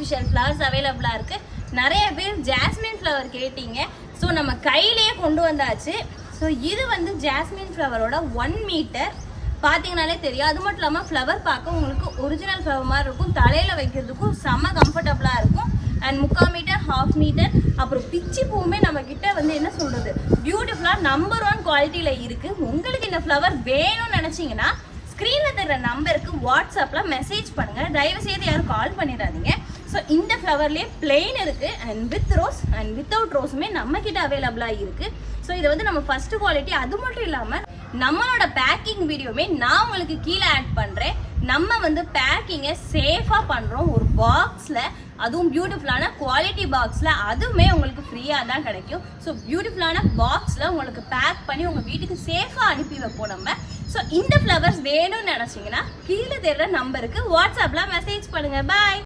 Artificial flowers அவைலபிளாக இருக்குது. நிறைய பேர் ஜாஸ்மின் ஃப்ளவர் கேட்டீங்க. ஸோ நம்ம கையிலேயே கொண்டு வந்தாச்சு. ஸோ இது வந்து ஜாஸ்மின் ஃப்ளவரோட 1 மீட்டர் பார்த்தீங்கனாலே தெரியும். அது மட்டும் இல்லாமல் ஃப்ளவர் பார்க்க உங்களுக்கு ஒரிஜினல் ஃப்ளவர் மாதிரி இருக்கும். தலையில் வைக்கிறதுக்கும் செம்ம கம்ஃபர்டபுளாக இருக்கும். And 3/4 metre, 1/2 metre. அப்புறம் பிச்சி பூவுமே நம்ம கிட்ட வந்து என்ன சொல்கிறது, பியூட்டிஃபுல்லாக நம்பர் 1 குவாலிட்டியில் இருக்குது. உங்களுக்கு இந்த ஃப்ளவர் வேணும்னு நினச்சிங்கன்னா ஸ்க்ரீனில் தர்ற நம்பருக்கு வாட்ஸ்அப்பில் மெசேஜ் பண்ணுங்கள். தயவு செய்து யாரும் கால் பண்ணிடாதீங்க. ஸோ இந்த ஃப்ளவர்லேயே பிளெயின் இருக்குது and with rose and without ரோஸுமே நம்மக்கிட்ட அவைலபிளாக இருக்குது. ஸோ இதை வந்து நம்ம ஃபஸ்ட்டு குவாலிட்டி. அது மட்டும் இல்லாமல் நம்மளோட பேக்கிங் வீடியோமே நான் உங்களுக்கு கீழே ஆட் பண்ணுறேன். நம்ம வந்து பேக்கிங்கை சேஃபாக பண்ணுறோம் ஒரு பாக்ஸில், அதுவும் பியூட்டிஃபுல்லான குவாலிட்டி பாக்ஸில். அதுவுமே உங்களுக்கு ஃப்ரீயாக தான் கிடைக்கும். ஸோ பியூட்டிஃபுல்லான பாக்ஸில் உங்களுக்கு பேக் பண்ணி உங்கள் வீட்டுக்கு சேஃபாக அனுப்பி வைப்போம் நம்ம. ஸோ இந்த ஃப்ளவர்ஸ் வேணும்னு நினச்சிங்கன்னா கீழே தெரிகிற நம்பருக்கு வாட்ஸ்அப்பில் மெசேஜ் பண்ணுங்கள். பாய்.